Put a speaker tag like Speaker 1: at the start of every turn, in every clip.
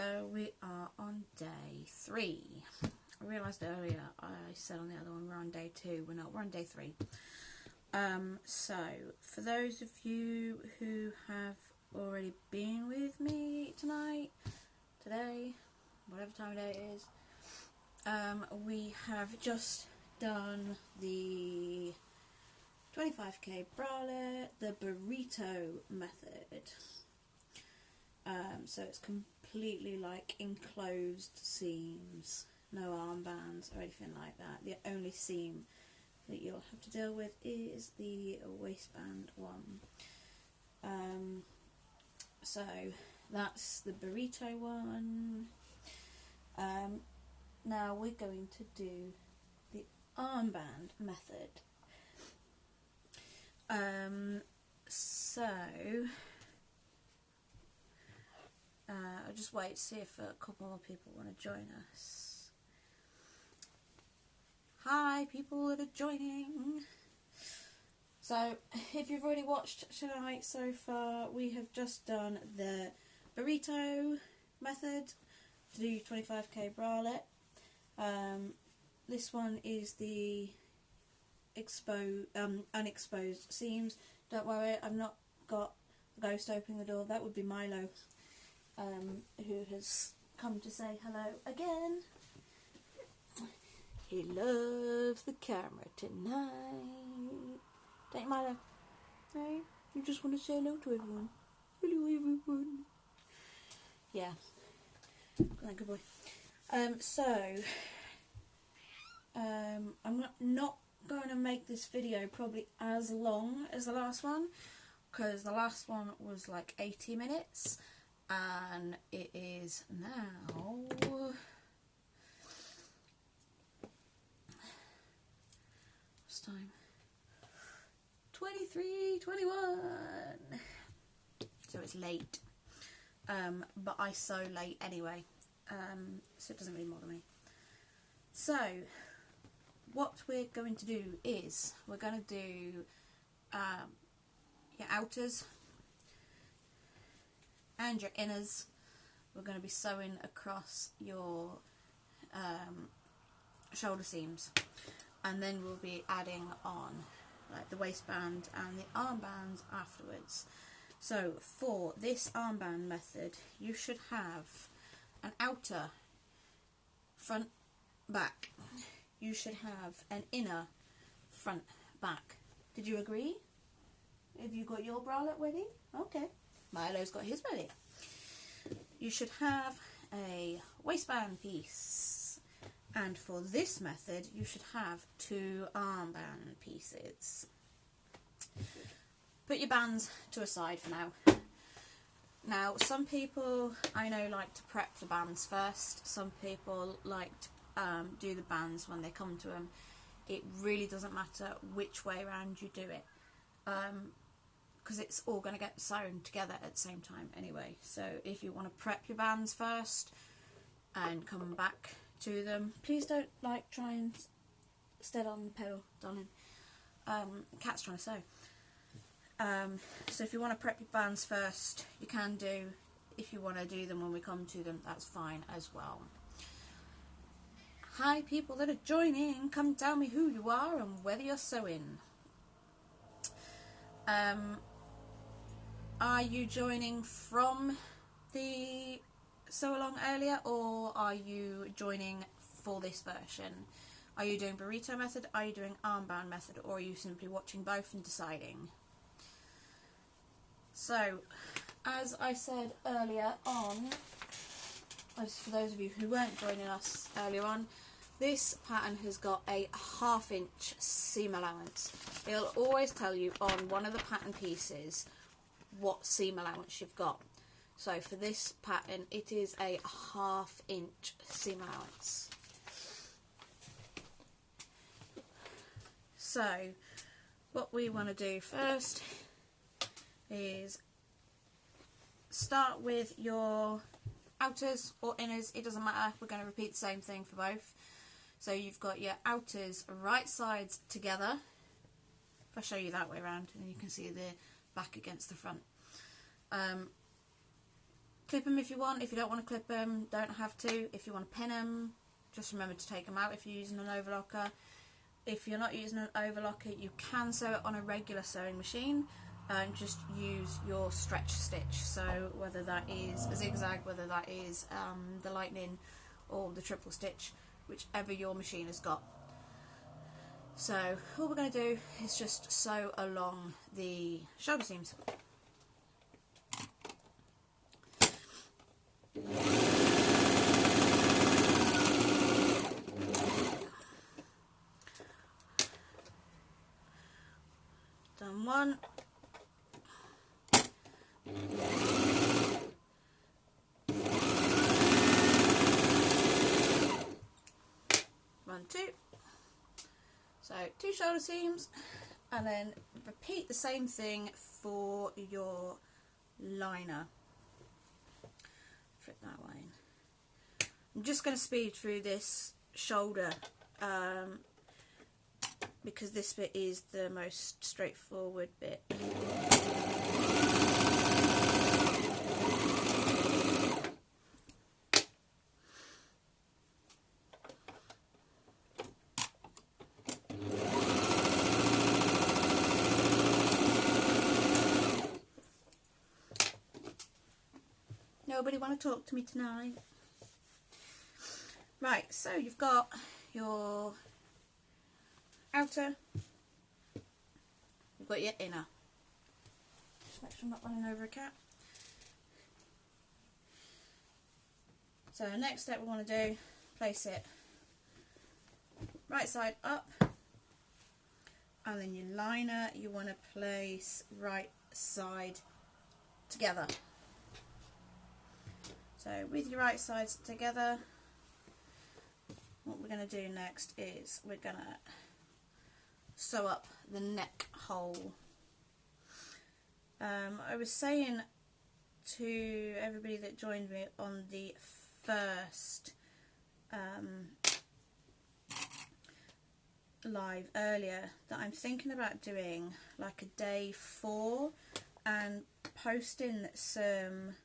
Speaker 1: So we are on day 3. I realised earlier I said on the other one we're on day 2. We're not, we're on day 3. So for those of you who have already been with me tonight, today, whatever time of day it is, we have just done the 25k bralette, the burrito method. So it's completely like enclosed seams, no armbands or anything like that. The only seam that you'll have to deal with is the waistband one. So that's the burrito one. Now we're going to do the armband method. I'll just wait to see if a couple more people want to join us. Hi, people that are joining. So, if you've already watched tonight so far, we have just done the burrito method to do 25k bralette. This one is the unexposed seams. Don't worry, I've not got a ghost opening the door. That would be Milo, who has come to say hello again. He loves the camera tonight. Don't you, Milo? No? You just want to say hello to everyone. Hello, everyone. Yeah. Good boy. I'm not going to make this video probably as long as the last one, because the last one was like 80 minutes and it is now what's time? 23:21. So it's late, but I sew late anyway, so it doesn't really bother me. So what we're going to do is we're going to do your outers and your inners. We're going to be sewing across your shoulder seams, and then we'll be adding on like the waistband and the armbands afterwards. So for this armband method, you should have an outer front back. You should have an inner front back. Did you agree? Have you got your bralette ready? Okay. Milo's got his ready. You should have a waistband piece. And for this method, you should have 2 armband pieces. Put your bands to a side for now. Now, some people I know like to prep the bands first. Some people like to do the bands when they come to them. It really doesn't matter which way around you do it, because it's all going to get sewn together at the same time anyway. So if you want to prep your bands first and come back to them, please don't like try and stead on the pedal, darling. Cat's trying to sew. So if you want to prep your bands first, you can do. If you want to do them when we come to them, that's fine as well. Hi, people that are joining. Come tell me who you are and whether you're sewing. Are you joining from the sew along earlier, or are you joining for this version? Are you doing burrito method, are you doing armband method, or are you simply watching both and deciding? So, as I said earlier on, as for those of you who weren't joining us earlier on, this pattern has got a 1/2 inch seam allowance. It'll always tell you on one of the pattern pieces what seam allowance you've got. So for this pattern, it is a 1/2 inch seam allowance. So what we want to do first is start with your outers or inners, it doesn't matter, we're going to repeat the same thing for both. So you've got your outers right sides together. If I show you that way around, and you can see the back against the front. Clip them if you want. If you don't want to clip them, don't have to. If you want to pin them, just remember to take them out if you're using an overlocker. If you're not using an overlocker, you can sew it on a regular sewing machine and just use your stretch stitch. So whether that is a zigzag, whether that is the lightning or the triple stitch, whichever your machine has got. So all we're going to do is just sew along the shoulder seams. Done one. Run two. So 2 shoulder seams, and then repeat the same thing for your liner. Flip that way. I'm just going to speed through this shoulder because this bit is the most straightforward bit. Nobody want to talk to me tonight? Right, so you've got your outer, you've got your inner. Just make sure I'm not running over a cat. So the next step we want to do, place it right side up, and then your liner you want to place right side together. So with your right sides together, what we're going to do next is we're going to sew up the neck hole. I was saying to everybody that joined me on the first live earlier that I'm thinking about doing like a day 4 and posting some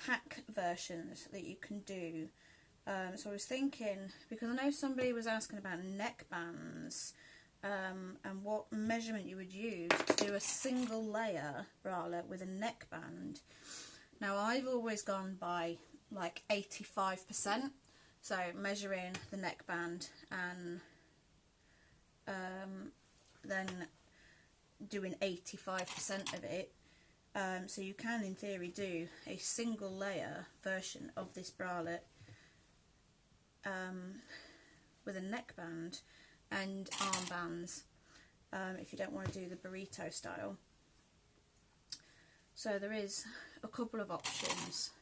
Speaker 1: hack versions that you can do. So I was thinking, because I know somebody was asking about neck bands and what measurement you would use to do a single layer bralette with a neck band. Now I've always gone by like 85%, so measuring the neck band and then doing 85% of it. So you can in theory do a single layer version of this bralette with a neckband and armbands if you don't want to do the burrito style. So there is a couple of options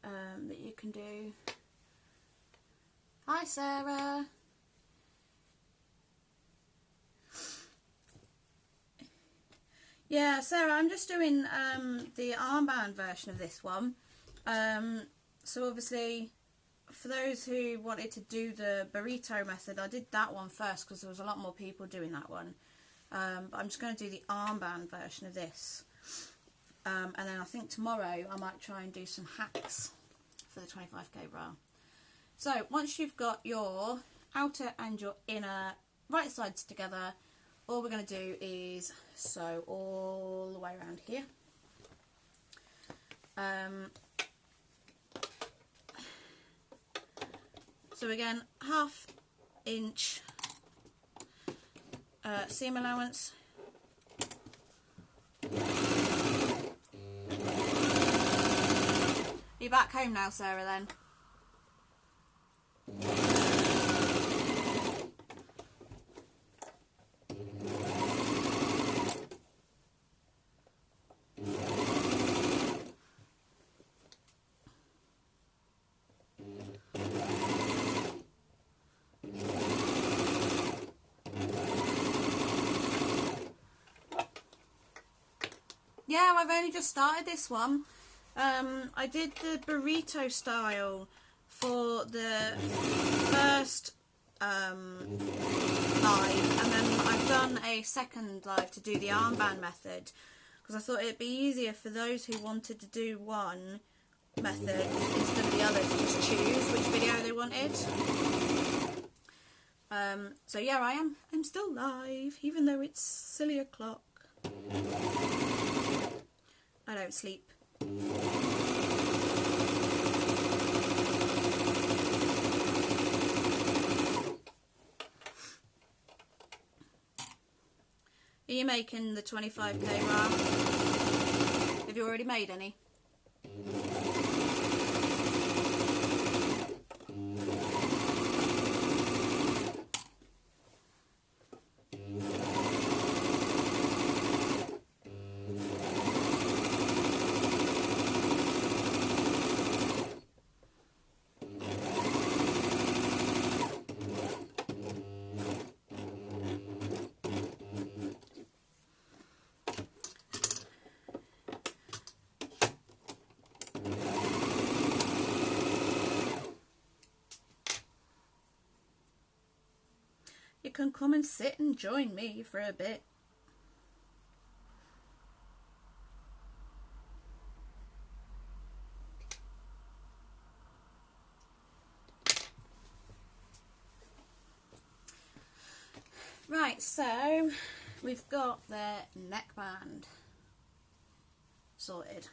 Speaker 1: that you can do. Hi Sarah! Yeah, Sarah, I'm just doing the armband version of this one. So obviously, for those who wanted to do the burrito method, I did that one first because there was a lot more people doing that one. But I'm just going to do the armband version of this. And then I think tomorrow I might try and do some hacks for the 25k bra. So once you've got your outer and your inner right sides together, all we're going to do is sew all the way around here. So again, 1/2 inch seam allowance. You're back home now, Sarah, then? Yeah, I've only just started this one. I did the burrito style for the first live, and then I've done a second live to do the armband method because I thought it'd be easier for those who wanted to do one method instead of the other to just choose which video they wanted. So yeah, I'm still live, even though it's silly o'clock. I don't sleep. Are you making the 25k mark? Have you already made any? You can come and sit and join me for a bit. Right, so we've got the neckband sorted.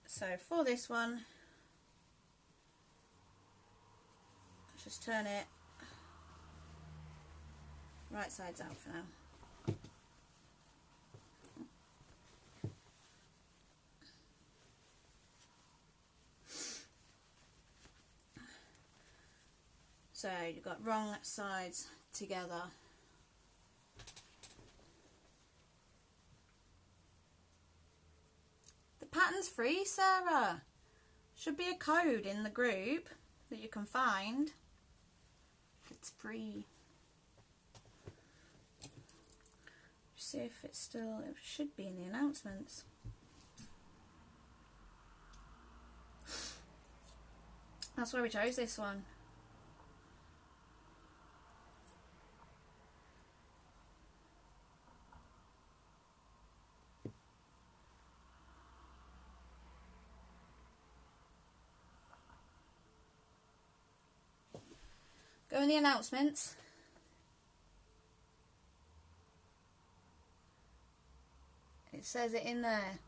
Speaker 1: So for this one, let's just turn it right sides out for now. So you've got wrong sides together. The pattern's free, Sarah. Should be a code in the group that you can find. It's free. See if it's still, it should be in the announcements. That's why we chose this one. Go in the announcements. It says it in there.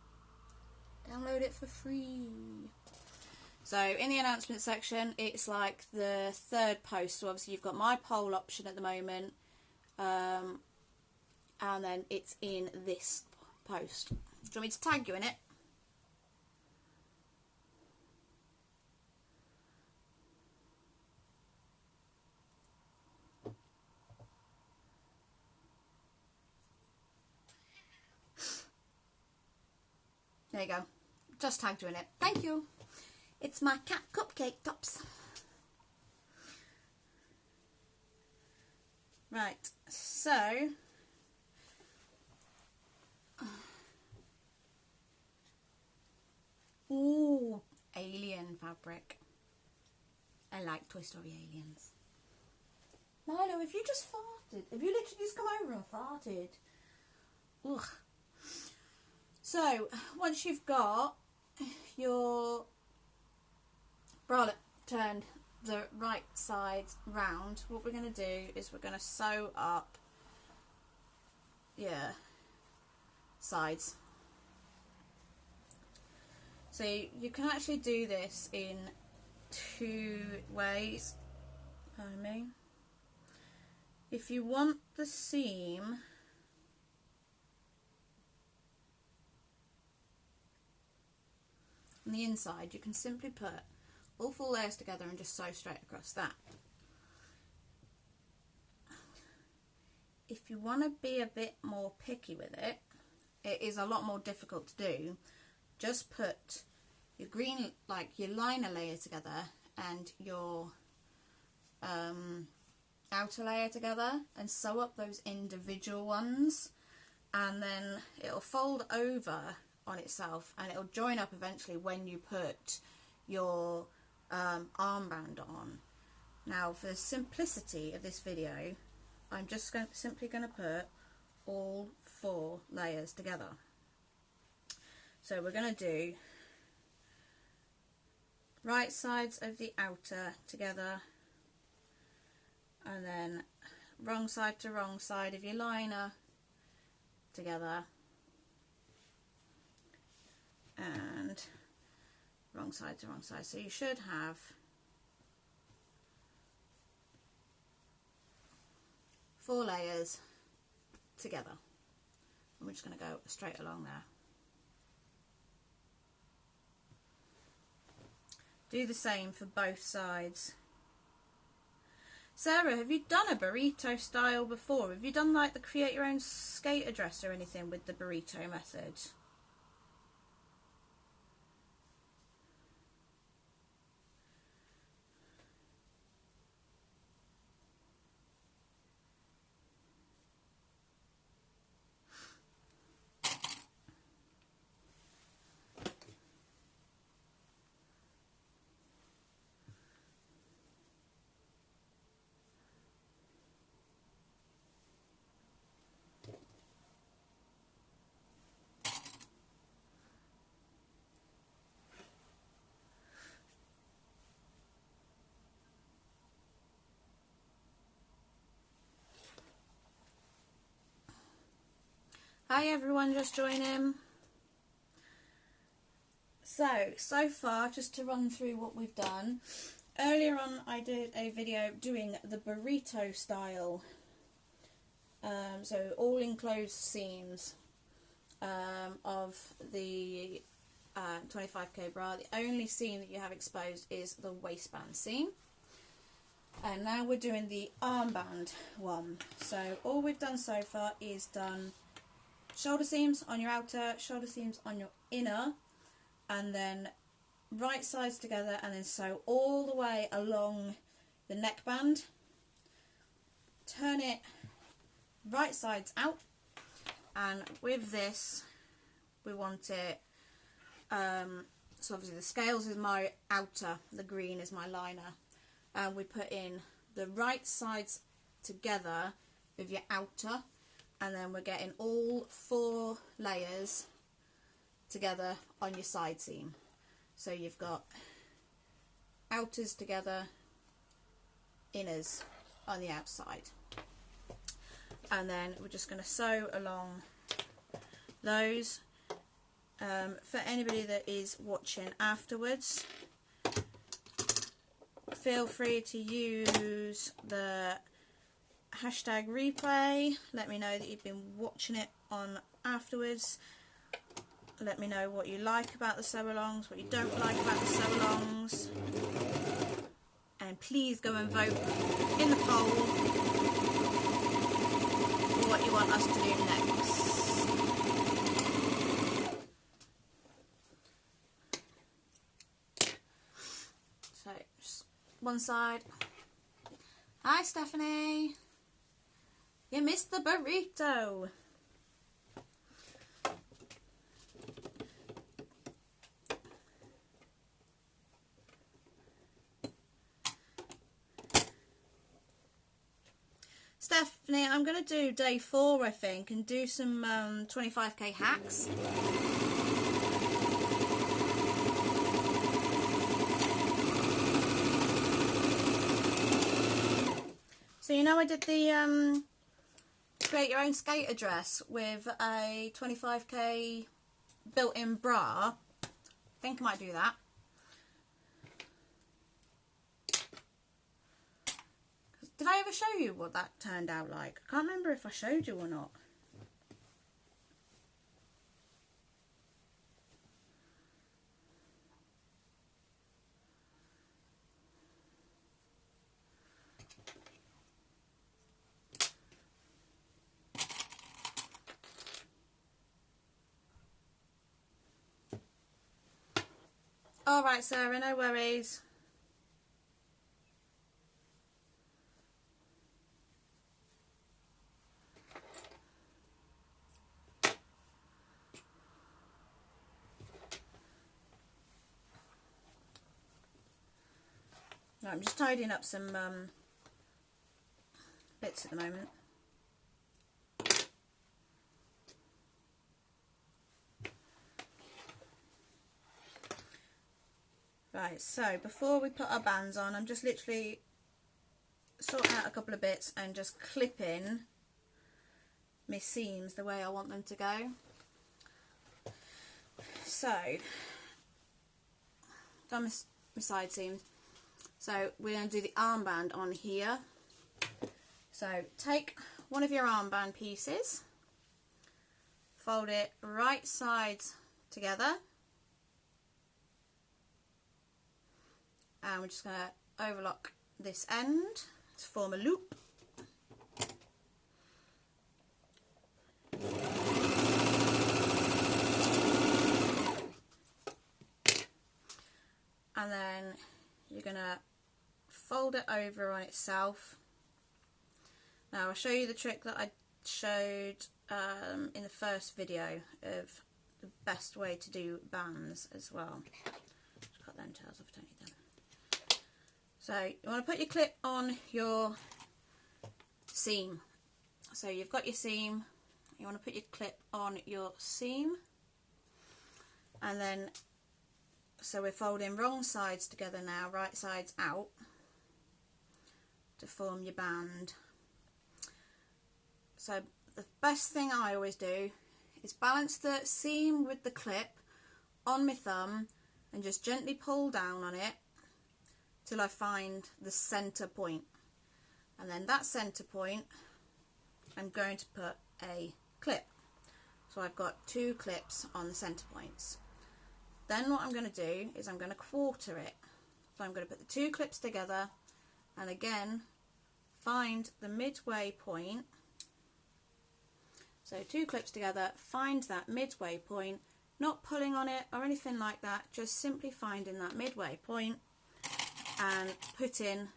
Speaker 1: Download it for free. So in the announcement section, it's like the third post. So obviously you've got my poll option at the moment, and then it's in this post. Do you want me to tag you in it? There you go. Just tagged you in it. Thank you. It's my cat cupcake tops. Right, so ooh, alien fabric. I like Toy Story aliens. Milo, if you just farted, if you literally just come over and farted. Ugh. So, once you've got your bralette turned the right side round, what we're going to do is we're going to sew up your sides. So you can actually do this in two ways. Pardon me. If you want the seam on the inside, you can simply put all 4 layers together and just sew straight across that. If you want to be a bit more picky with it, it is a lot more difficult to do. Just put your green, like your liner layer together and your outer layer together and sew up those individual ones, and then it'll fold over on itself and it'll join up eventually when you put your armband on. Now, for the simplicity of this video, I'm just simply going to put all 4 layers together. So we're going to do right sides of the outer together, and then wrong side to wrong side of your liner together, and wrong side to wrong side. So you should have 4 layers together. And we're just going to go straight along there. Do the same for both sides. Sarah, have you done a burrito style before? Have you done like the create your own skater dress or anything with the burrito method? Hi everyone, just joining. So far, just to run through what we've done. Earlier on I did a video doing the burrito style. So all enclosed seams of the 25k bra. The only seam that you have exposed is the waistband seam. And now we're doing the armband one. So all we've done so far is done shoulder seams on your outer, shoulder seams on your inner, and then right sides together, and then sew all the way along the neckband. Turn it right sides out, and with this we want it, so obviously the scales is my outer, the green is my liner, and we put in the right sides together with your outer, and then we're getting all 4 layers together on your side seam. So you've got outers together, inners on the outside, and then we're just going to sew along those. For anybody that is watching afterwards, feel free to use the hashtag replay. Let me know that you've been watching it on afterwards. Let me know what you like about the sew-alongs, what you don't like about the sew-alongs, and please go and vote in the poll for what you want us to do next. So just one side. Hi Stephanie, you missed the burrito. Stephanie, I'm going to do day 4, I think, and do some 25k hacks. So you know I did the create your own skater dress with a 25k built-in bra. I think I might do that. Did I ever show you what that turned out like? I can't remember if I showed you or not. Alright Sarah, no worries. Right, I'm just tidying up some bits at the moment. Right, so before we put our bands on, I'm just literally sorting out a couple of bits and just clipping my seams the way I want them to go. So, done my side seams. So we're going to do the armband on here. So take one of your armband pieces, fold it right sides together, and we're just going to overlock this end to form a loop. And then you're going to fold it over on itself. Now I'll show you the trick that I showed in the first video of the best way to do bands as well. Just cut them tails off, don't need them. So you want to put your clip on your seam. So you've got your seam, you want to put your clip on your seam, and then so we're folding wrong sides together now, right sides out, to form your band. So the best thing I always do is balance the seam with the clip on my thumb and just gently pull down on it till I find the centre point. And then that centre point I'm going to put a clip. So I've got 2 clips on the centre points. Then what I'm going to do is I'm going to quarter it. So I'm going to put the 2 clips together and again find the midway point. So 2 clips together, find that midway point, not pulling on it or anything like that, just simply finding that midway point and putting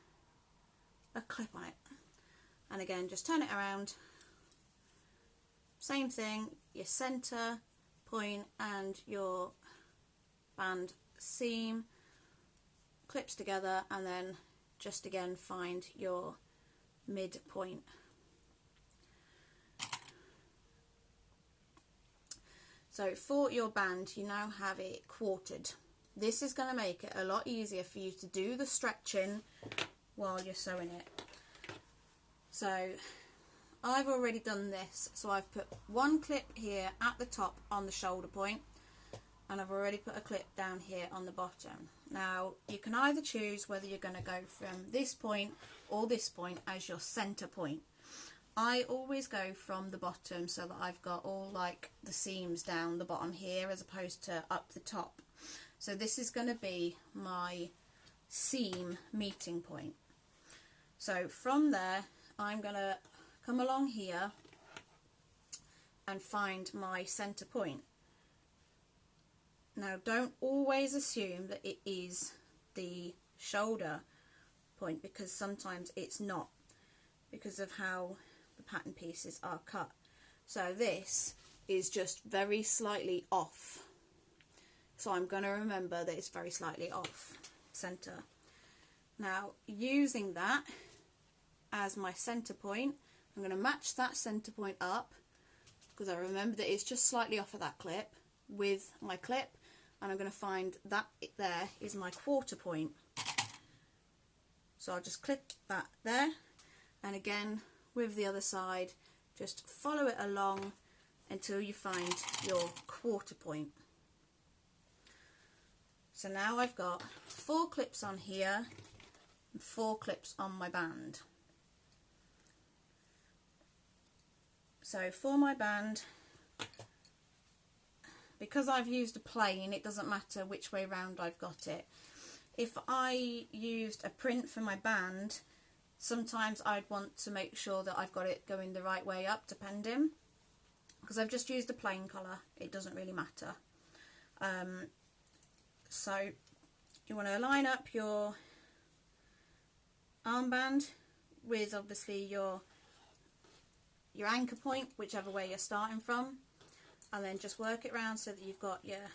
Speaker 1: a clip on it. And again, just turn it around. Same thing, your centre point and your band seam, clips together, and then just again find your midpoint. So for your band, you now have it quartered. This is going to make it a lot easier for you to do the stretching while you're sewing it. So I've already done this, so I've put 1 clip here at the top on the shoulder point, and I've already put a clip down here on the bottom. Now you can either choose whether you're going to go from this point or this point as your centre point. I always go from the bottom so that I've got all like the seams down the bottom here as opposed to up the top. So this is going to be my seam meeting point. So from there I'm going to come along here and find my centre point. Now don't always assume that it is the shoulder point, because sometimes it's not, because of how the pattern pieces are cut. So this is just very slightly off. So I'm going to remember that it's very slightly off centre. Now using that as my centre point, I'm going to match that centre point up, because I remember that it's just slightly off of that clip, with my clip, and I'm going to find that there is my quarter point. So I'll just clip that there, and again with the other side just follow it along until you find your quarter point. So now I've got 4 clips on here and 4 clips on my band. So for my band, because I've used a plain, it doesn't matter which way round I've got it. If I used a print for my band, sometimes I'd want to make sure that I've got it going the right way up, depending. Because I've just used a plain colour, it doesn't really matter. So you want to line up your armband with obviously your anchor point, whichever way you're starting from, and then just work it round so that you've got your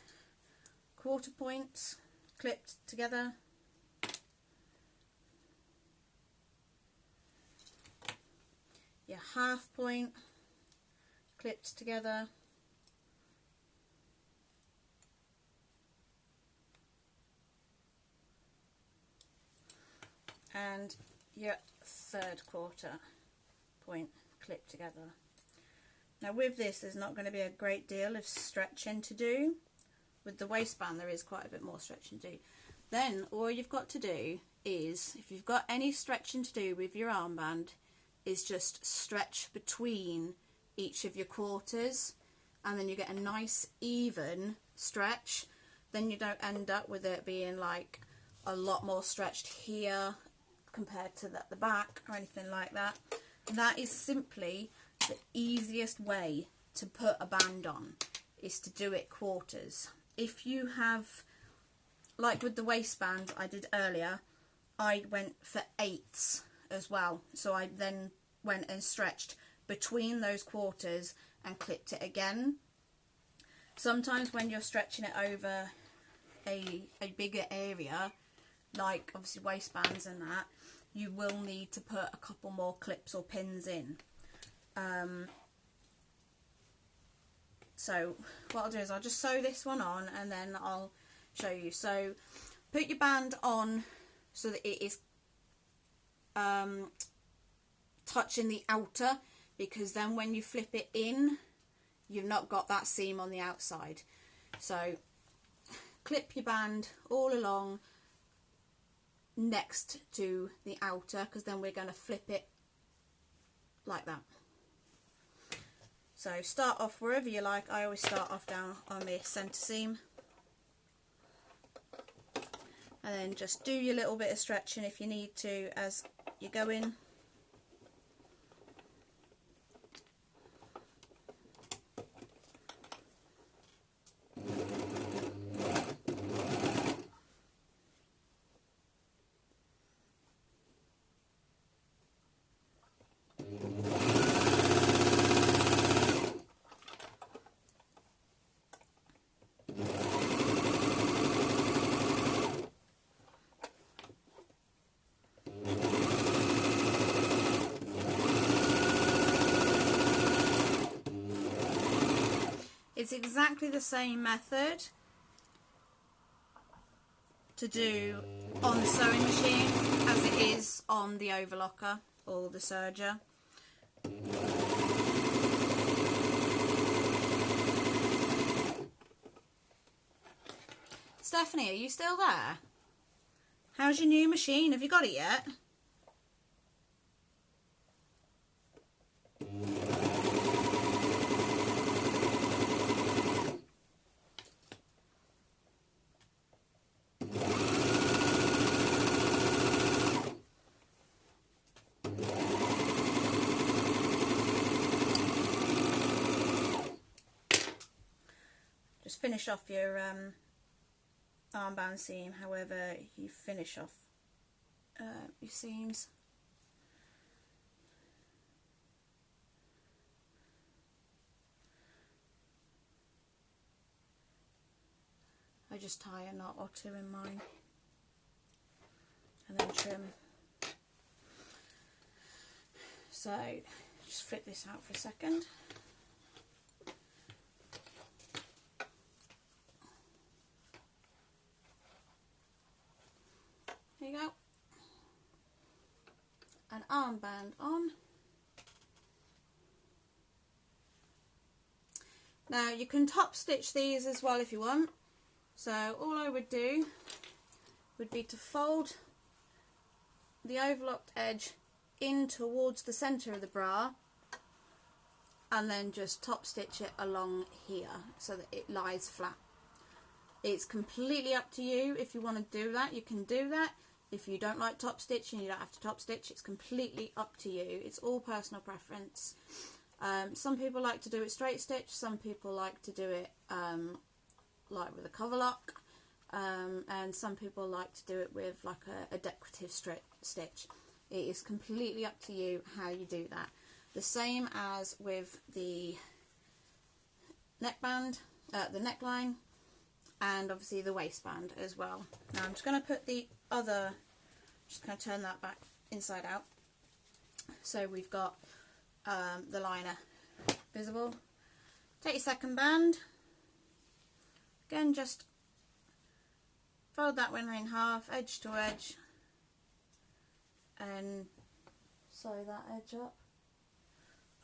Speaker 1: quarter points clipped together. Your half point clipped together. and your third quarter point clip together. Now with this, there's not going to be a great deal of stretching to do. With the waistband there is quite a bit more stretching to do. Then all you've got to do is, if you've got any stretching to do with your armband, is just stretch between each of your quarters, and then you get a nice even stretch. Then you don't end up with it being like a lot more stretched here compared to the back or anything like that. And that is simply the easiest way to put a band on, is to do it quarters. If you have, like with the waistband I did earlier, I went for eighths as well. So I then went and stretched between those quarters and clipped it again. Sometimes when you're stretching it over a bigger area, like obviously waistbands and that, you will need to put a couple more clips or pins in. So what I'll do is I'll just sew this one on and then I'll show you. So put your band on so that it is touching the outer, because then when you flip it in, you've not got that seam on the outside. So clip your band all along next to the outer, because then we're going to flip it like that. So start off wherever you like. I always start off down on the centre seam, and then just do your little bit of stretching if you need to as you go in. It's exactly the same method to do on the sewing machine as it is on the overlocker or the serger. Stephanie, are you still there? How's your new machine? Have you got it yet? Just finish off your armband seam however you finish off your seams. I just tie a knot or two in mine and then trim. So just flip this out for a second. There you go. An armband on. Now you can top stitch these as well if you want. So all I would do would be to fold the overlocked edge in towards the centre of the bra and then just top stitch it along here so that it lies flat. It's completely up to you. If you want to do that, you can do that. If you don't like top stitching, you don't have to top stitch. It's completely up to you. It's all personal preference. Some people like to do it straight stitch. Some people like to do it like with a cover lock. And some people like to do it with like a decorative straight stitch. It is completely up to you how you do that. The same as with the neckband, the neckline, and obviously the waistband as well. Now I'm just going to put the other, just going to turn that back inside out. So we've got the liner visible. Take your second band, again just fold that one in half, edge to edge, and sew that edge up.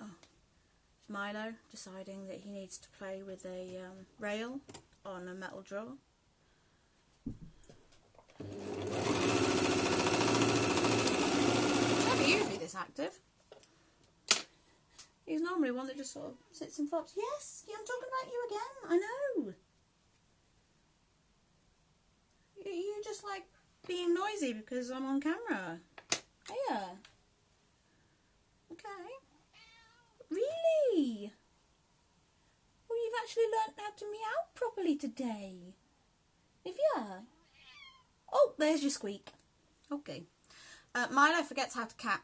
Speaker 1: Oh, it's Milo deciding that he needs to play with a rail on a metal drill. He's never usually this active. He's normally one that just sort of sits and flops. Yes, I'm talking about you again. I know. You just like being noisy because I'm on camera. Hiya. Okay. Really? Well, you've actually learnt how to meow properly today. If yeah. Oh, there's your squeak. Okay. Milo forgets how to cat.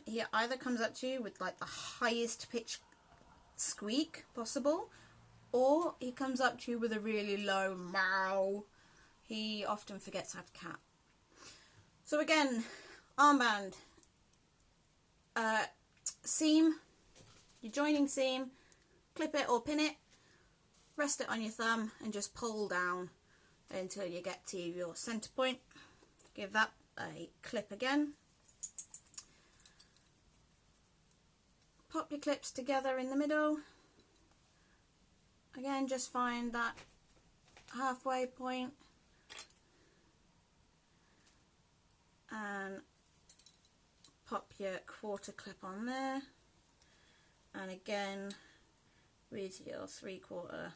Speaker 1: He either comes up to you with like the highest pitch squeak possible, or he comes up to you with a really low meow. He often forgets how to cat. So again, armband, seam, your joining seam, clip it or pin it, rest it on your thumb and just pull down until you get to your centre point. Give that a clip again. Pop your clips together in the middle. Again, just find that halfway point and pop your quarter clip on there, and again with your 3/4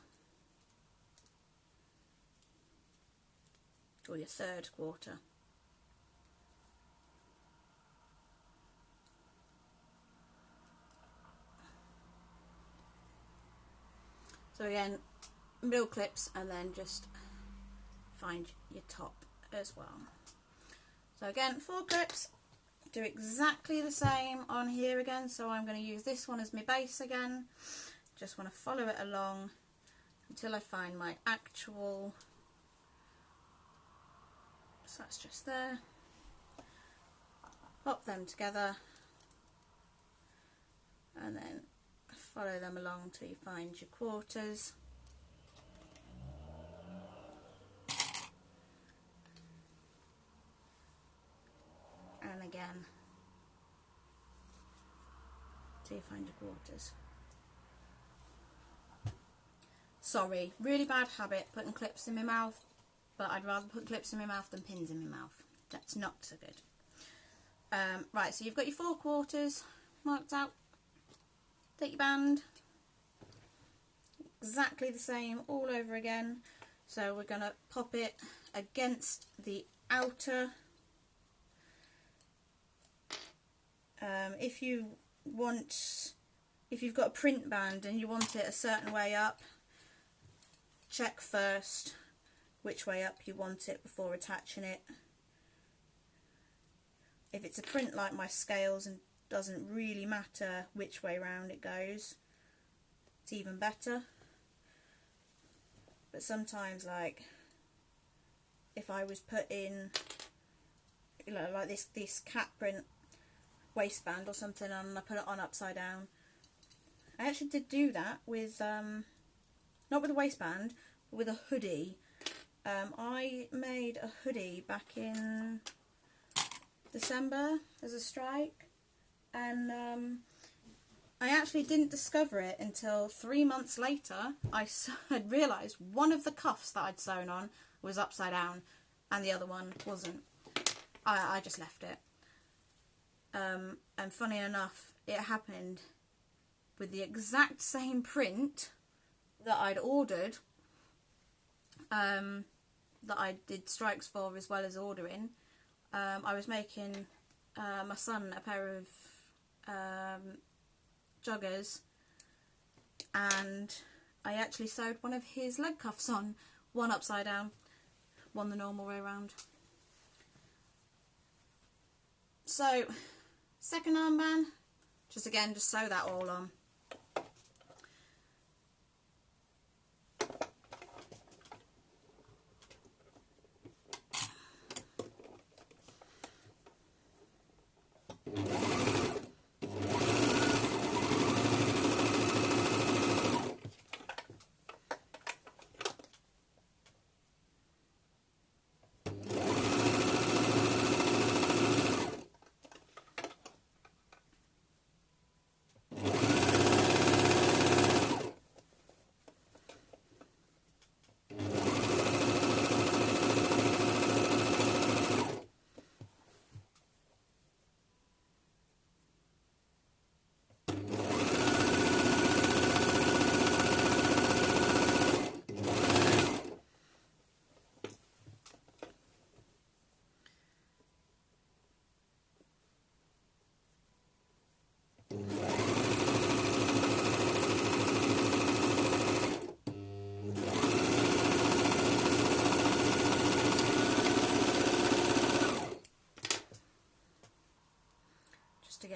Speaker 1: or your 3rd quarter. So again, middle clips and then just find your top as well. So again, 4 clips, do exactly the same on here again. So I'm going to use this one as my base again. Just want to follow it along until I find my actual, so that's just there. Pop them together and then follow them along till you find your quarters. And again till you find your quarters. Sorry, really bad habit putting clips in my mouth, but I'd rather put clips in my mouth than pins in my mouth. That's not so good. Right, so you've got your 4 quarters marked out. Take your band, exactly the same all over again. So we're going to pop it against the outer. If you've got a print band and you want it a certain way up, check first which way up you want it before attaching it. If it's a print like my scales and doesn't really matter which way round it goes, it's even better. But sometimes, like if I was putting, you know, like this cat print waistband or something and I put it on upside down, I actually did do that with not with a waistband but with a hoodie. I made a hoodie back in December as a strike, and I actually didn't discover it until 3 months later. I had realised one of the cuffs that I'd sewn on was upside down and the other one wasn't. I just left it. And funny enough, it happened with the exact same print that I'd ordered, that I did strikes for as well as ordering. I was making my son a pair of joggers, and I actually sewed one of his leg cuffs on, one upside down, one the normal way around. So, second armband, just sew that all on.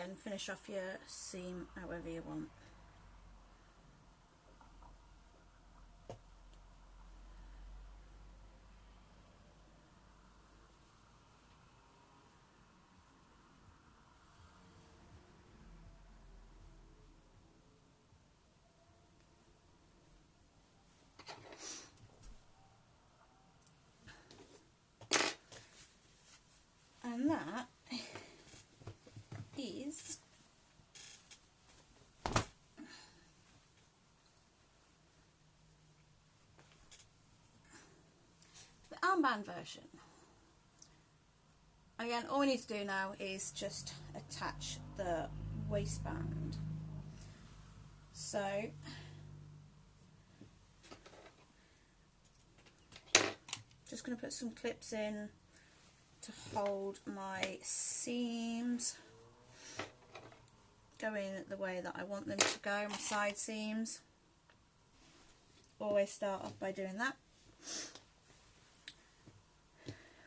Speaker 1: again, finish off your seam however you want. And that is the armband version. Again, all we need to do now is just attach the waistband. So just going to put some clips in to hold my seams going the way that I want them to go, my side seams. Always start off by doing that.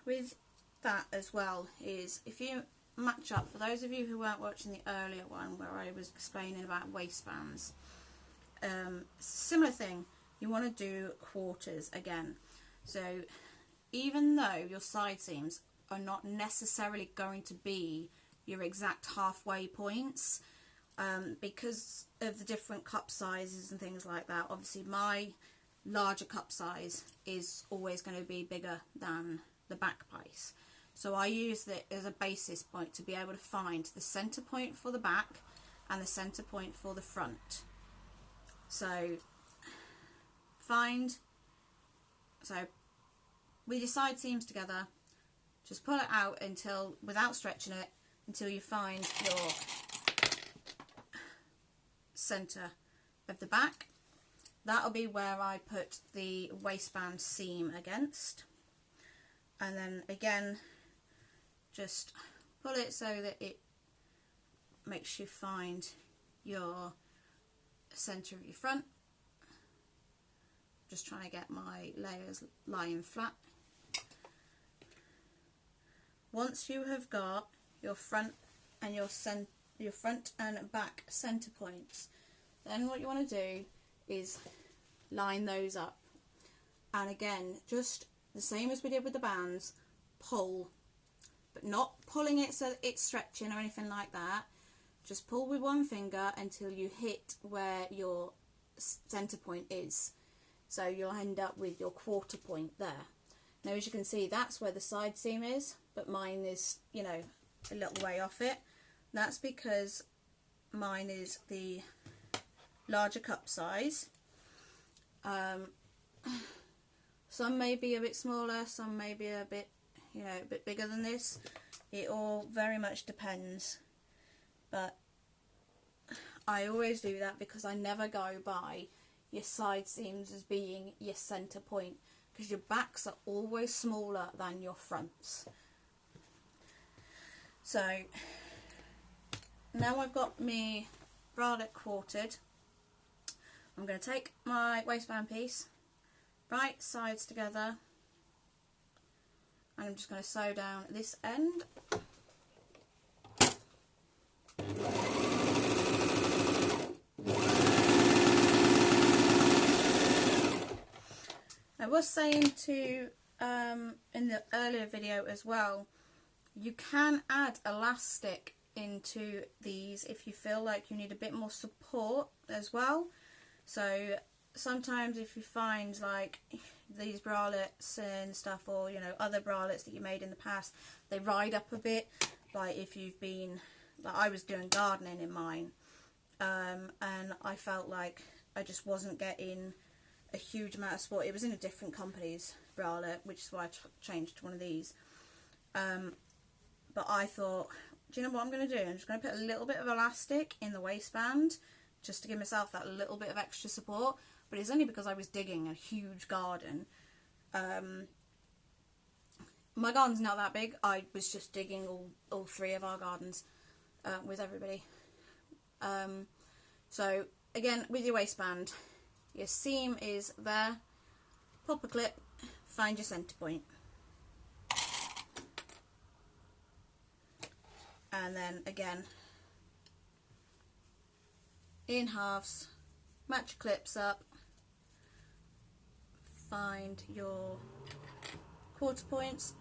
Speaker 1: With that as well is, if you match up, for those of you who weren't watching the earlier one where I was explaining about waistbands, similar thing, you want to do quarters again. So even though your side seams are not necessarily going to be your exact halfway points, because of the different cup sizes and things like that. Obviously my larger cup size is always going to be bigger than the back piece, so I use it as a basis point to be able to find the center point for the back and the center point for the front. So with your side seams together, just pull it out until, without stretching it, until you find your center of the back. That'll be where I put the waistband seam against, and then again just pull it so that it makes you find your center of your front. Just trying to get my layers lying flat. Once you have got your front and your front and back center points, then what you want to do is line those up. And again, just the same as we did with the bands, pull, but not pulling it so that it's stretching or anything like that. Just pull with one finger until you hit where your center point is. So you'll end up with your quarter point there. Now, as you can see, that's where the side seam is, but mine is, you know, a little way off it. That's because mine is the larger cup size. Some may be a bit smaller, some may be a bit, you know, a bit bigger than this. It all very much depends, but I always do that because I never go by your side seams as being your center point, because your backs are always smaller than your fronts. So now I've got my bralette quartered, I'm going to take my waistband piece, right sides together, and I'm just going to sew down this end. I was saying to in the earlier video as well, you can add elastic into these if you feel like you need a bit more support as well. So sometimes if you find like these bralettes and stuff, or you know, other bralettes that you made in the past, they ride up a bit, like if you've been, like I was doing gardening in mine, and I felt like I just wasn't getting a huge amount of support. It was in a different company's bralette, which is why I changed to one of these. But I thought, do you know what I'm going to do? I'm just going to put a little bit of elastic in the waistband just to give myself that little bit of extra support. But it's only because I was digging a huge garden. My garden's not that big. I was just digging all three of our gardens with everybody. So again, with your waistband, your seam is there, pop a clip, find your centre point. And then again, in halves, match your clips up, find your quarter points,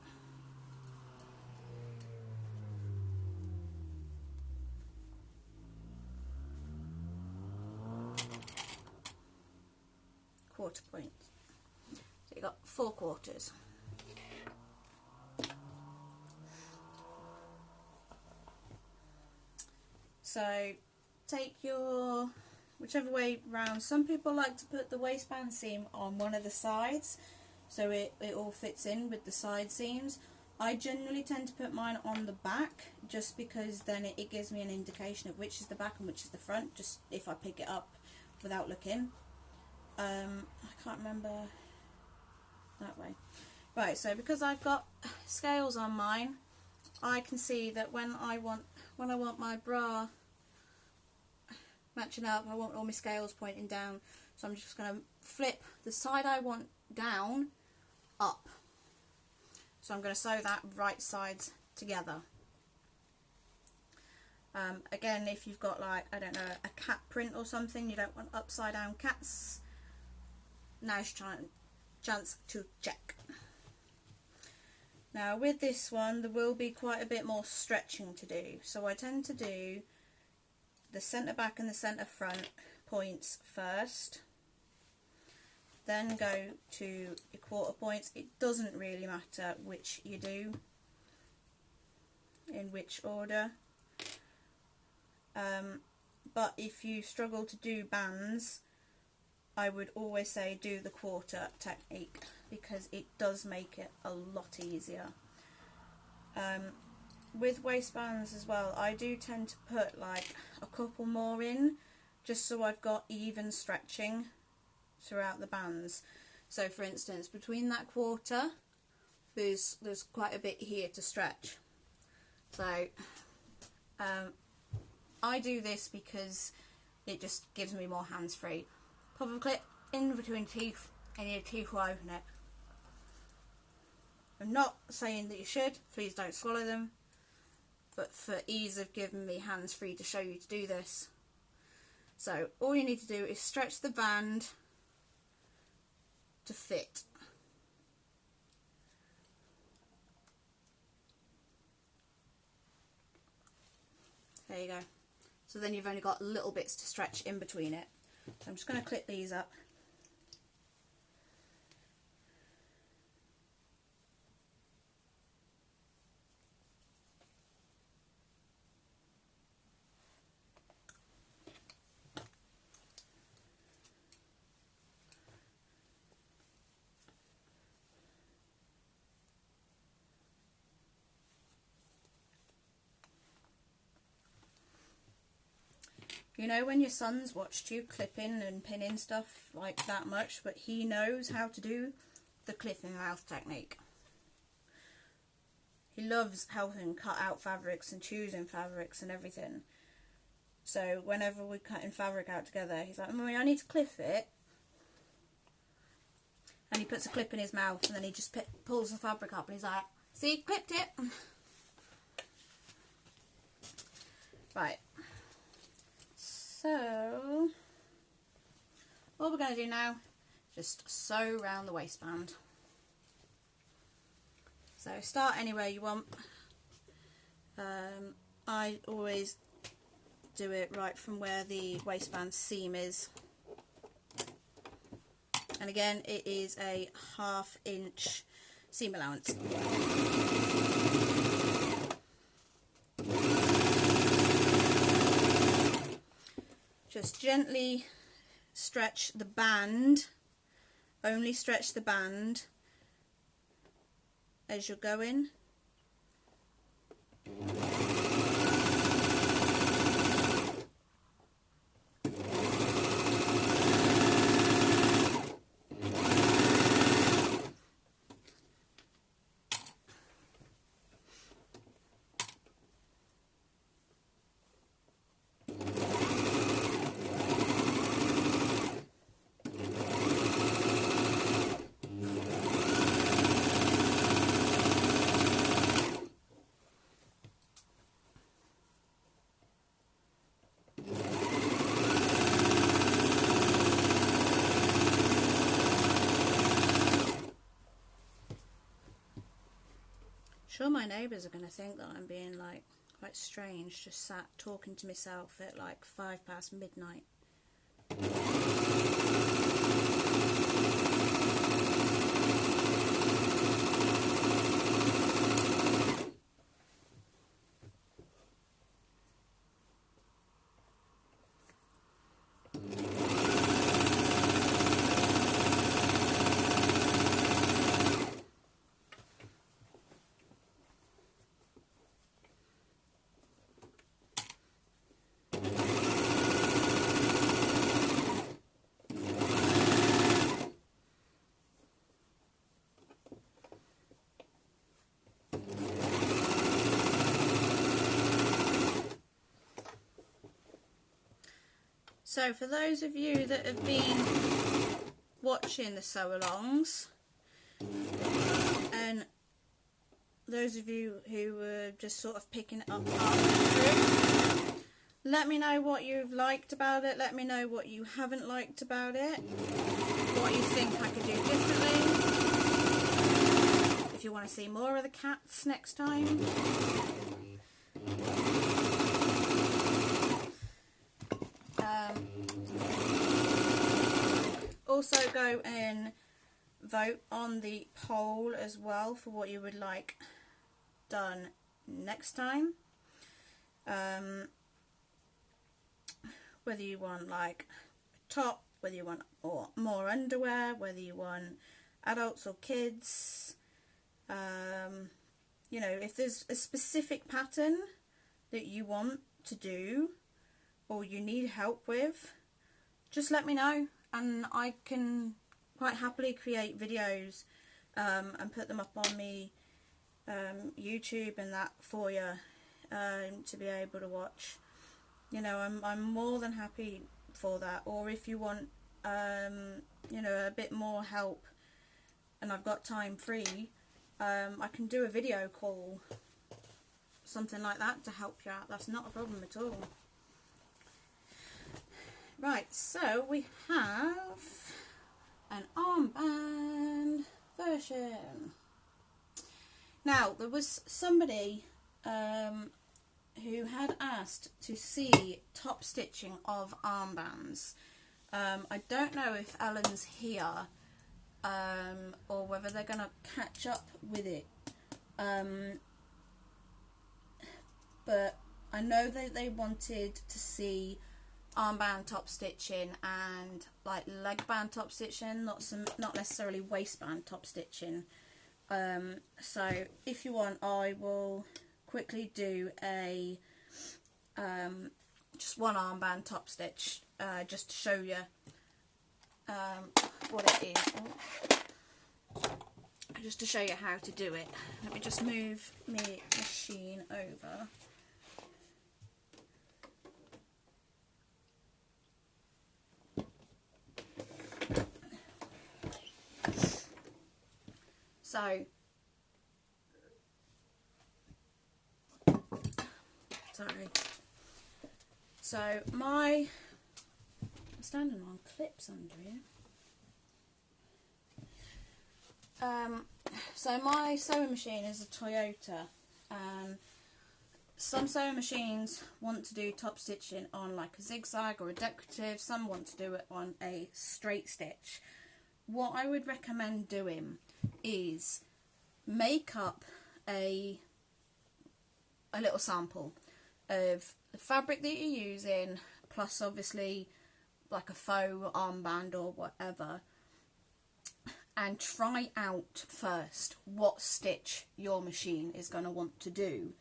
Speaker 1: quarter points. So you've got 4 quarters. So take your whichever way round. Some people like to put the waistband seam on one of the sides so it all fits in with the side seams. I generally tend to put mine on the back just because then it gives me an indication of which is the back and which is the front, just if I pick it up without looking. I can't remember that way. Right, so because I've got scales on mine, I can see that when I want my bra matching up, I want all my scales pointing down, so I'm just going to flip the side I want down up. So I'm going to sew that right sides together. Again, if you've got, like, I don't know, a cat print or something, you don't want upside down cats, now's your chance to check. Now with this one there will be quite a bit more stretching to do, so I tend to do the centre back and the centre front points first, then go to your quarter points. It doesn't really matter which you do, in which order, but if you struggle to do bands, I would always say do the quarter technique because it does make it a lot easier. With waistbands as well, I do tend to put like a couple more in just so I've got even stretching throughout the bands. So for instance, between that quarter there's quite a bit here to stretch. So I do this because it just gives me more hands free. Pop a clip in between teeth and your teeth will open it. I'm not saying that you should, please don't swallow them, but for ease of giving me hands free to show you to do this. So all you need to do is stretch the band to fit. There you go. So then you've only got little bits to stretch in between it. So I'm just going to clip these up. You know when your son's watched you clipping and pinning stuff like that much, but he knows how to do the clipping mouth technique. He loves helping cut out fabrics and choosing fabrics and everything. So whenever we're cutting fabric out together, he's like, "Mummy, I need to clip it." And he puts a clip in his mouth and then he just pulls the fabric up and he's like, "See, clipped it." Right. So, what we're going to do now is just sew around the waistband. So start anywhere you want. I always do it right from where the waistband seam is. And again, it is a 1/2 inch seam allowance. Just gently stretch the band, only stretch the band as you're going. Sure, my neighbours are going to think that I'm being like quite strange, just sat talking to myself at like 5 past midnight. So for those of you that have been watching the sew-alongs, and those of you who were just sort of picking it up halfway through, let me know what you've liked about it, let me know what you haven't liked about it, what you think I could do differently, if you want to see more of the cats next time. Also go and vote on the poll as well for what you would like done next time. Whether you want like a top, whether you want more underwear, whether you want adults or kids. You know, if there's a specific pattern that you want to do or you need help with, just let me know. And I can quite happily create videos and put them up on me YouTube and that for you to be able to watch. You know, I'm more than happy for that. Or if you want, you know, a bit more help and I've got time free, I can do a video call, something like that, to help you out. That's not a problem at all. Right, so we have an armband version. Now, there was somebody who had asked to see top stitching of armbands. I don't know if Ellen's here or whether they're going to catch up with it. But I know that they wanted to see armband top stitching and like leg band top stitching, not necessarily waistband top stitching. So if you want, I will quickly do a just one armband top stitch just to show you what it is. Just to show you how to do it. Let me just move my machine over. So I'm standing on clips under here. So my sewing machine is a Toyota. Some sewing machines want to do top stitching on like a zigzag or a decorative. Some want to do it on a straight stitch. What I would recommend doing is make up a little sample of the fabric that you're using, plus obviously like a faux armband or whatever, and try out first what stitch your machine is going to want to do.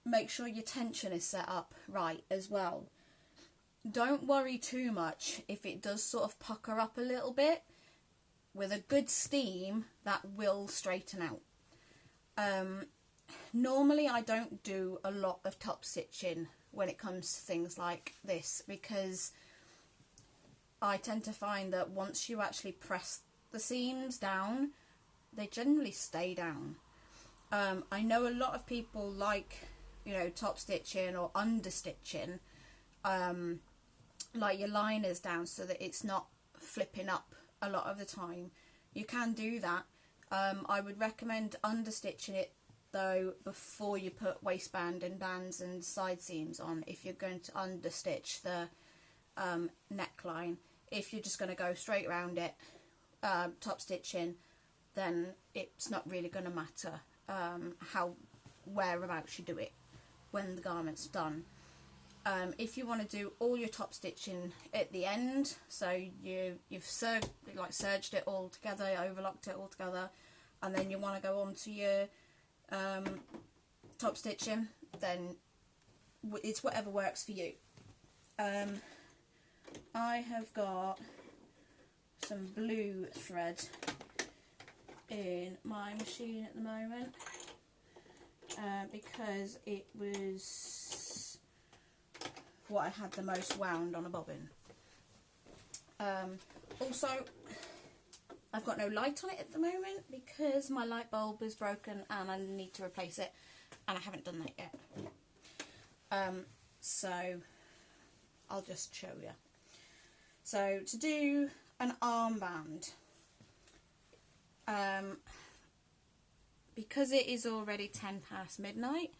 Speaker 1: Make sure your tension is set up right as well. Don't worry too much if it does sort of pucker up a little bit. With a good steam, that will straighten out. Normally I don't do a lot of top stitching when it comes to things like this, because I tend to find that once you actually press the seams down, they generally stay down. I know a lot of people like, you know, top stitching or under stitching, like your liners down so that it's not flipping up a lot of the time. You can do that, I would recommend understitching it though before you put waistband and bands and side seams on, if you're going to understitch the neckline. If you're just going to go straight around it, top stitching, then it's not really going to matter whereabouts you do it when the garment's done. If you want to do all your top stitching at the end, so you've serged it all together, overlocked it all together, and then you want to go on to your top stitching, then it's whatever works for you. I have got some blue thread in my machine at the moment because it was what I had the most wound on a bobbin. Also, I've got no light on it at the moment because my light bulb is broken and I need to replace it, and I haven't done that yet. So I'll just show you. So to do an armband, because it is already 10 past midnight,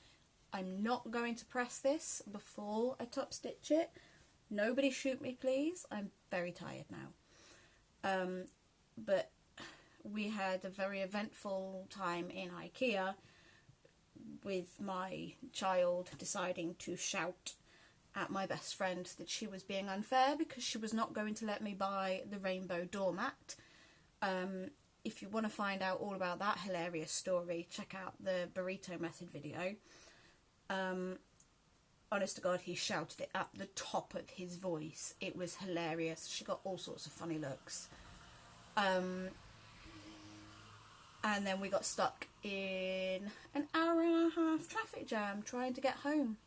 Speaker 1: I'm not going to press this before I top stitch it. Nobody shoot me please, I'm very tired now. But we had a very eventful time in IKEA with my child deciding to shout at my best friend that she was being unfair because she was not going to let me buy the rainbow doormat. If you want to find out all about that hilarious story, check out the burrito method video. Honest to God, he shouted it at the top of his voice. It was hilarious. She got all sorts of funny looks. And then we got stuck in an hour and a half traffic jam trying to get home.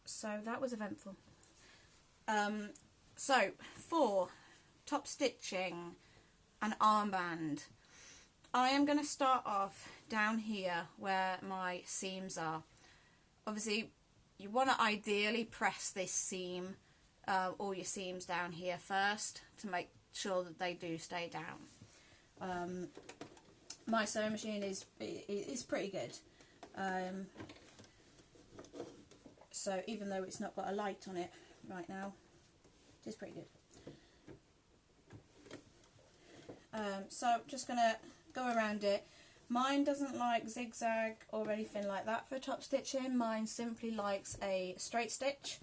Speaker 1: So that was eventful. So for top stitching an armband, I am going to start off down here where my seams are. Obviously you want to ideally press this seam, all your seams down here first to make sure that they do stay down. My sewing machine is pretty good. So even though it's not got a light on it right now, it is pretty good. So I'm just going to go around it. Mine doesn't like zigzag or anything like that for top stitching. Mine simply likes a straight stitch.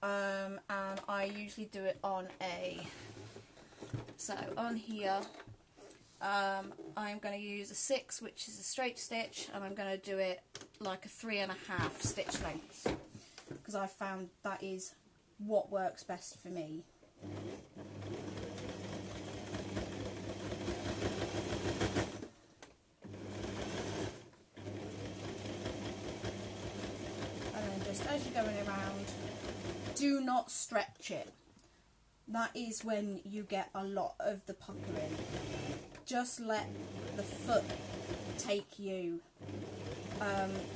Speaker 1: And I usually do it on on here, I'm going to use a 6, which is a straight stitch, and I'm going to do it like a 3.5 stitch length, because I found that is what works best for me. And then just as you're going around, do not stretch it. That is when you get a lot of the puckering. Just let the foot take you.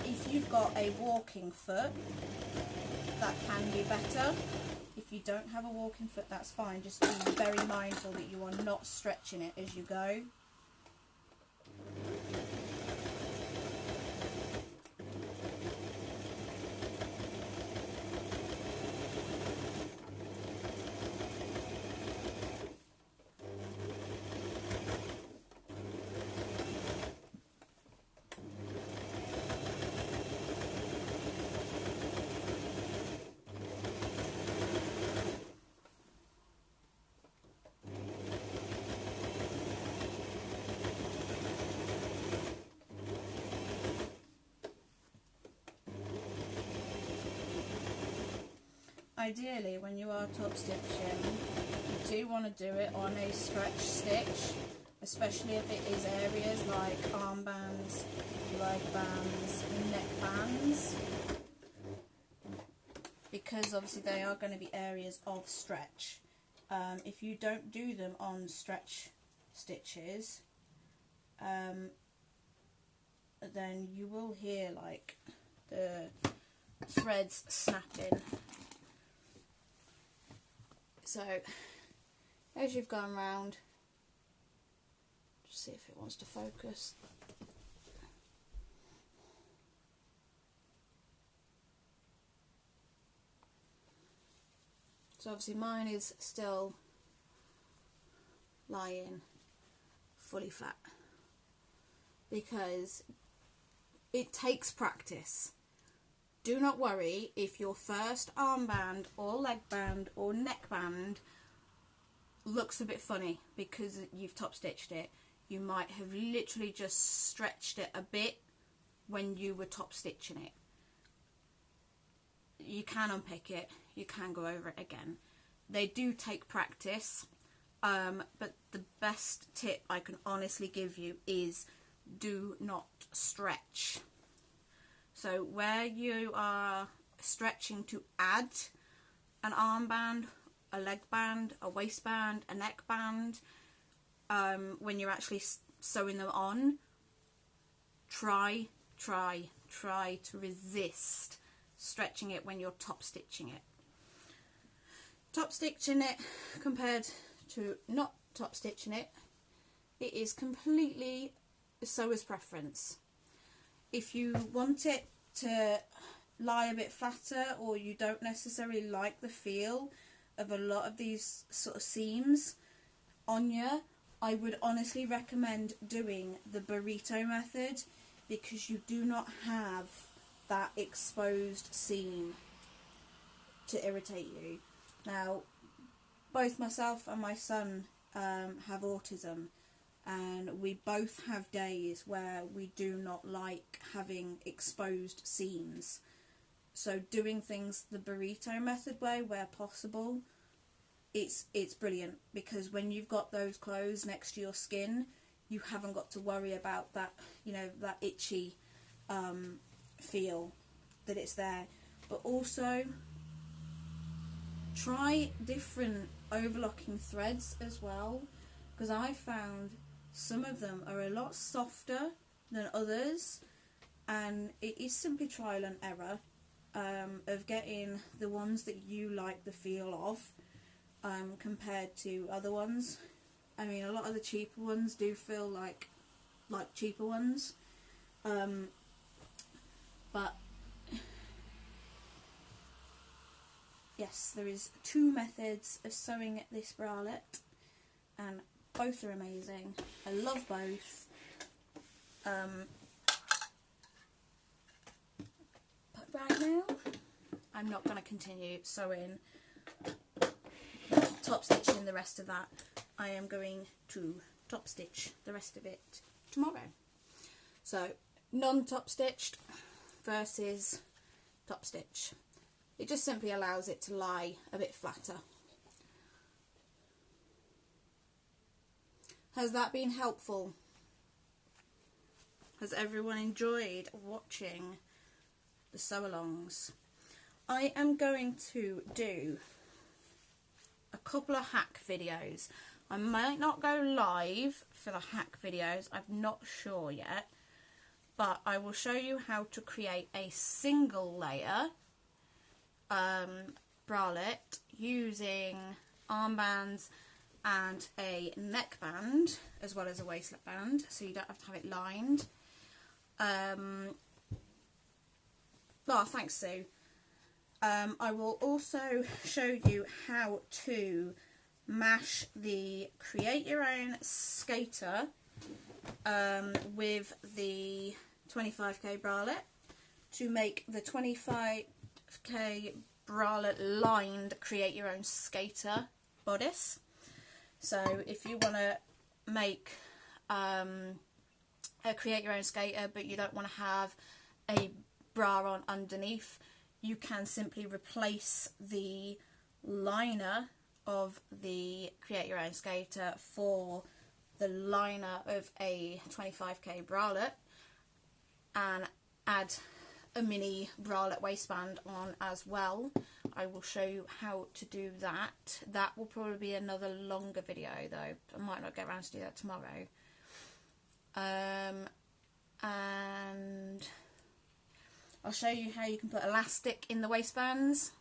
Speaker 1: If you've got a walking foot, that can be better. If you don't have a walking foot, that's fine. Just be very mindful that you are not stretching it as you go. Ideally, when you are top stitching, you do want to do it on a stretch stitch, especially if it is areas like armbands, leg bands, neck bands, because obviously they are going to be areas of stretch. If you don't do them on stretch stitches, then you will hear like the threads snapping. So as you've gone round, Just see if it wants to focus. So obviously mine is still lying fully flat because it takes practice. Do not worry if your first armband or leg band or neckband looks a bit funny because you've top stitched it. You might have literally just stretched it a bit when you were top stitching it. You can unpick it, you can go over it again. They do take practice, but the best tip I can honestly give you is do not stretch. So where you are stretching to add an armband, a leg band, a waistband, a neckband, when you're actually sewing them on, try to resist stretching it when you're top stitching it. Top stitching it compared to not top stitching it, it is completely sewer's preference. If you want it to lie a bit flatter, or you don't necessarily like the feel of a lot of these sort of seams on you, I would honestly recommend doing the burrito method, because you do not have that exposed seam to irritate you. Now, both myself and my son have autism, and we both have days where we do not like having exposed seams. So doing things the burrito method way, where possible, it's brilliant, because when you've got those clothes next to your skin, you haven't got to worry about that, you know, that itchy feel that it's there. But also try different overlocking threads as well, because I found some of them are a lot softer than others, and it is simply trial and error of getting the ones that you like the feel of compared to other ones. I mean, a lot of the cheaper ones do feel like cheaper ones, but yes, there is 2 methods of sewing this bralette, and both are amazing. I love both. But right now, I'm not going to continue sewing, top stitching the rest of that. I am going to top stitch the rest of it tomorrow. So, non-top stitched versus top stitch. It just simply allows it to lie a bit flatter. Has that been helpful? Has everyone enjoyed watching the sew-alongs? I am going to do a couple of hack videos. I might not go live for the hack videos, I'm not sure yet, but I will show you how to create a single layer bralette using armbands and a neckband as well as a waistband, so you don't have to have it lined. Oh, thanks, Sue. I will also show you how to mash the Create Your Own Skater with the 25k bralette to make the 25k bralette lined Create Your Own Skater bodice. So if you want to make a Create Your Own Skater but you don't want to have a bra on underneath, you can simply replace the liner of the Create Your Own Skater for the liner of a 25k bralette and add a mini bralette waistband on as well. I will show you how to do that. That will probably be another longer video though. I might not get around to do that tomorrow. And I'll show you how you can put elastic in the waistbands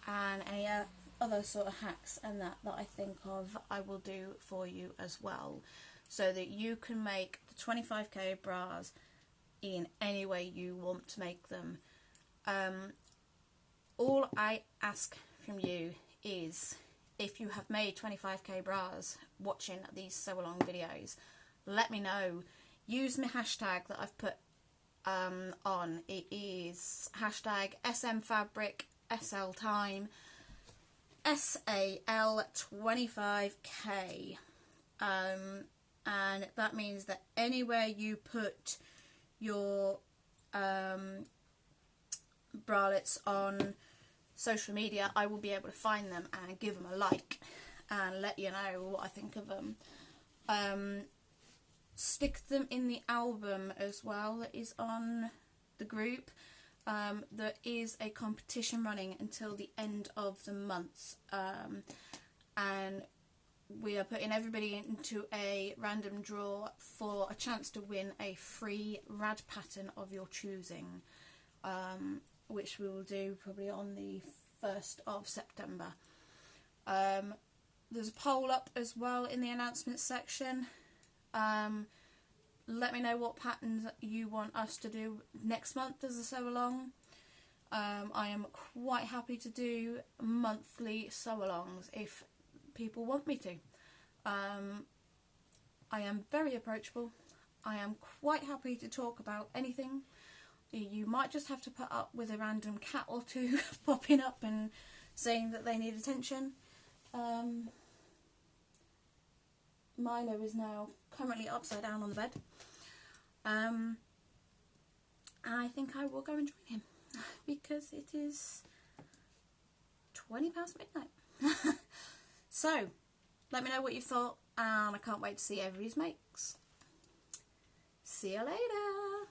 Speaker 1: and any other sort of hacks and that I think of I will do for you as well. so that you can make the 25k bras in any way you want to make them. All I ask from you is, if you have made 25k bras watching these sew along videos, let me know. Use my hashtag that I've put on. It is hashtag SMFabric SLTime SAL25k, and that means that anywhere you put your bralettes on social media, I will be able to find them and give them a like and let you know what I think of them. Stick them in the album as well that is on the group. There is a competition running until the end of the month, and we are putting everybody into a random draw for a chance to win a free rad pattern of your choosing, which we will do probably on the 1st of September. There's a poll up as well in the announcements section. Let me know what patterns you want us to do next month as a sew along. I am quite happy to do monthly sew alongs if people want me to. I am very approachable. I am quite happy to talk about anything. You might just have to put up with a random cat or two popping up and saying that they need attention. Milo is now currently upside down on the bed. And I think I will go and join him because it is 20 past midnight. So, let me know what you thought, and I can't wait to see everybody's makes. See you later.